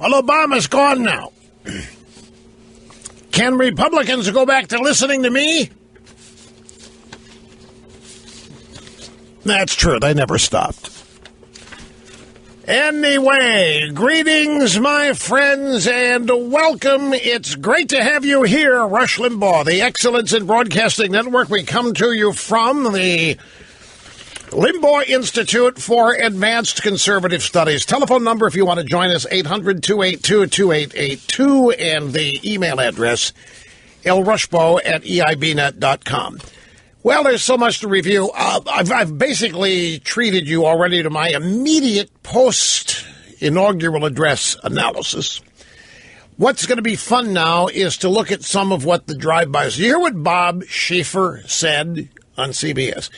Well, Obama's gone now. Can Republicans go back to listening to me? That's true. They never stopped. Anyway, greetings, my friends, and welcome. It's great to have you here, Rush Limbaugh, the Excellence in Broadcasting Network. We come to you from the Limbaugh Institute for Advanced Conservative Studies. Telephone number, if you want to join us, 800-282-2882, and the email address, lrushbo@eibnet.com. Well, there's so much to review. I've basically treated you already to my immediate post-inaugural address analysis. What's going to be fun now is to look at some of what the drive-bys. You hear what Bob Schieffer said on CBS?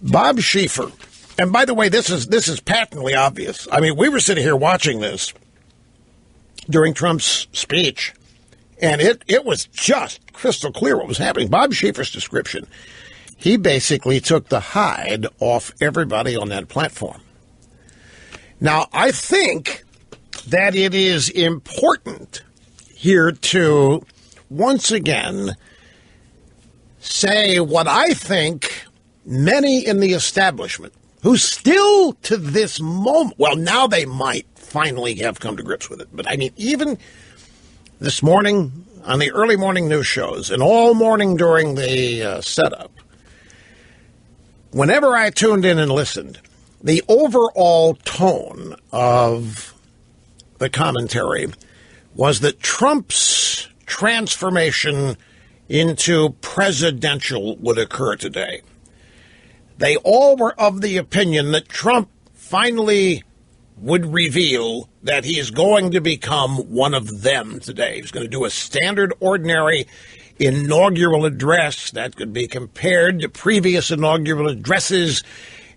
Bob Schieffer, and by the way, this is patently obvious. I mean, we were sitting here watching this during Trump's speech, and it was just crystal clear what was happening. Bob Schieffer's description. He basically took the hide off everybody on that platform. Now, I think that it is important here to, once again, say what I think many in the establishment, who still to this moment, well, now they might finally have come to grips with it. But I mean, even this morning on the early morning news shows and all morning during the setup, whenever I tuned in and listened, the overall tone of the commentary was that Trump's transformation into presidential would occur today. They all were of the opinion that Trump finally would reveal that he is going to become one of them today. He's going to do a standard, ordinary inaugural address that could be compared to previous inaugural addresses,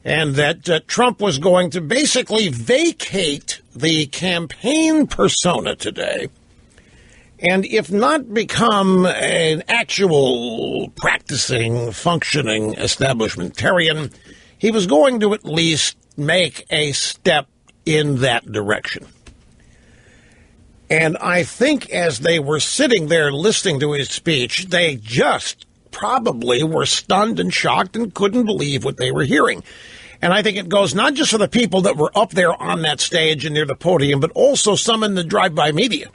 and that Trump was going to basically vacate the campaign persona today, and if not become an actual practicing, functioning establishmentarian, he was going to at least make a step in that direction. And I think as they were sitting there listening to his speech, they just probably were stunned and shocked and couldn't believe what they were hearing. And I think it goes not just for the people that were up there on that stage and near the podium, but also some in the drive-by media.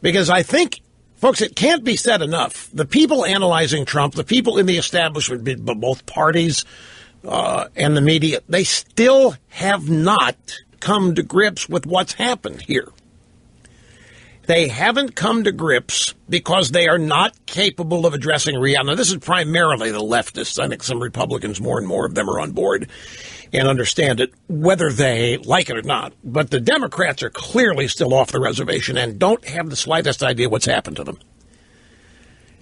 Because I think, folks, it can't be said enough. The people analyzing Trump, the people in the establishment, both parties and the media, they still have not come to grips with what's happened here. They haven't come to grips because they are not capable of addressing reality. Now, this is primarily the leftists. I think some Republicans, more and more of them, are on board and understand it, whether they like it or not. But the Democrats are clearly still off the reservation and don't have the slightest idea what's happened to them.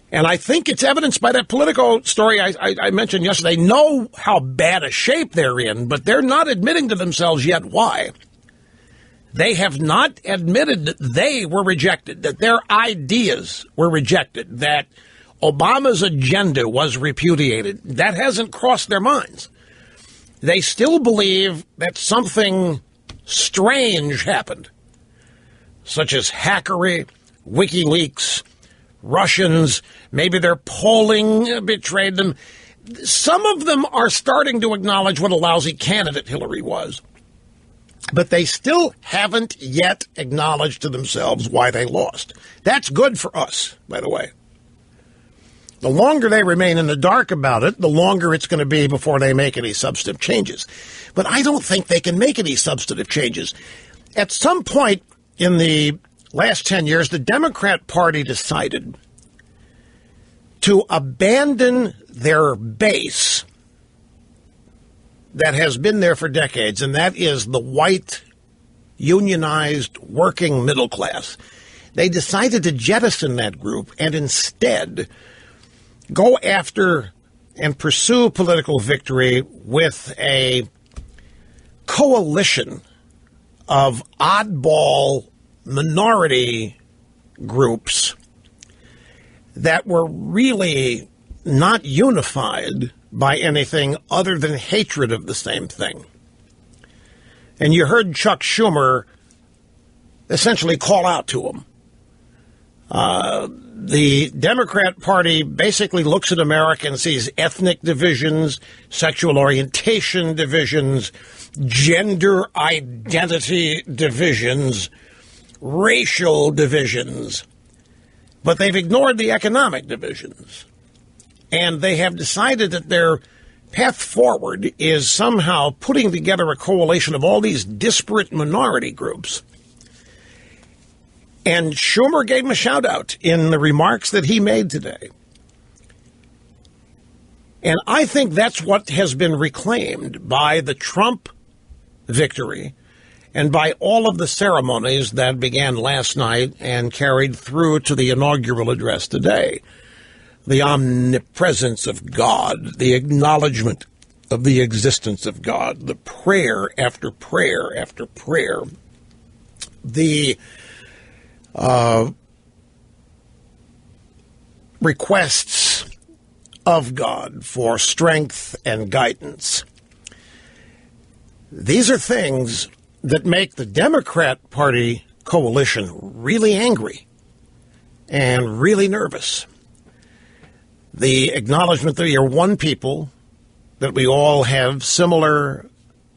And I think it's evidenced by that Politico story I mentioned yesterday. They know how bad a shape they're in, but they're not admitting to themselves yet why. They have not admitted that they were rejected, that their ideas were rejected, that Obama's agenda was repudiated. That hasn't crossed their minds. They still believe that something strange happened, such as hackery, WikiLeaks, Russians, maybe their polling betrayed them. Some of them are starting to acknowledge what a lousy candidate Hillary was. But they still haven't yet acknowledged to themselves why they lost. That's good for us, by the way. The longer they remain in the dark about it, the longer it's going to be before they make any substantive changes. But I don't think they can make any substantive changes. At some point in the last 10 years, the Democrat Party decided to abandon their base that has been there for decades, and that is the white, unionized, working middle class. They decided to jettison that group and instead go after and pursue political victory with a coalition of oddball minority groups that were really not unified by anything other than hatred of the same thing. And you heard Chuck Schumer essentially call out to them. The Democrat Party basically looks at America and sees ethnic divisions, sexual orientation divisions, gender identity divisions, racial divisions. But they've ignored the economic divisions. And they have decided that their path forward is somehow putting together a coalition of all these disparate minority groups. And Schumer gave him a shout-out in the remarks that he made today. And I think that's what has been reclaimed by the Trump victory and by all of the ceremonies that began last night and carried through to the inaugural address today. The omnipresence of God, the acknowledgement of the existence of God, the prayer after prayer after prayer, the requests of God for strength and guidance. These are things that make the Democrat Party coalition really angry and really nervous. The acknowledgement that we are one people, that we all have similar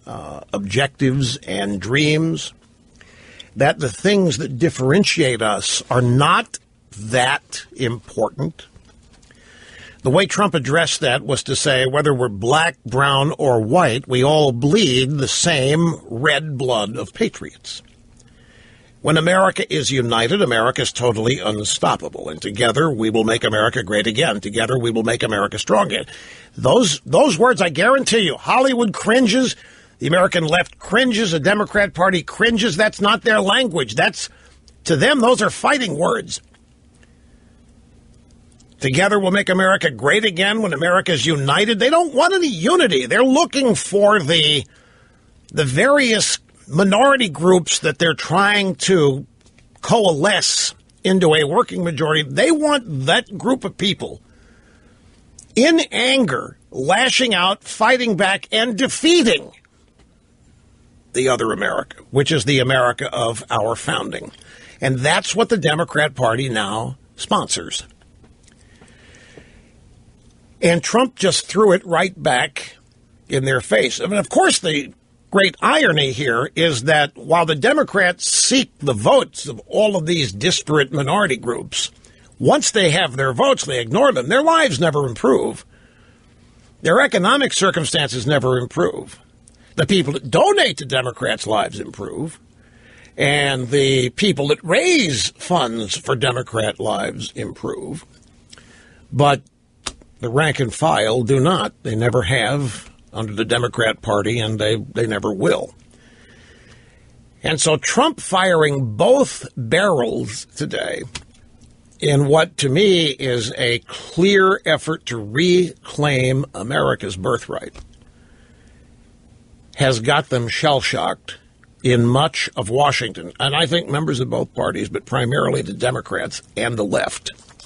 objectives and dreams, that the things that differentiate us are not that important. The way Trump addressed that was to say, whether we're black, brown, or white, we all bleed the same red blood of patriots. When America is united, America is totally unstoppable. And together, we will make America great again. Together, we will make America strong again. Those words, I guarantee you, Hollywood cringes, the American left cringes, the Democrat Party cringes. That's not their language. To them, those are fighting words. Together, we'll make America great again. When America is united, they don't want any unity. They're looking for the various minority groups that they're trying to coalesce into a working majority. They want that group of people in anger, lashing out, fighting back, and defeating the other America, which is the America of our founding. And that's what the Democrat Party now sponsors. And Trump just threw it right back in their face. I mean, of course, the great irony here is that while the Democrats seek the votes of all of these disparate minority groups, once they have their votes, they ignore them. Their lives never improve. Their economic circumstances never improve. The people that donate to Democrats' lives improve. And the people that raise funds for Democrat lives improve. But the rank and file do not. They never have under the Democrat Party, and they never will. And so Trump firing both barrels today in what to me is a clear effort to reclaim America's birthright has got them shell-shocked in much of Washington. And I think members of both parties, but primarily the Democrats and the left.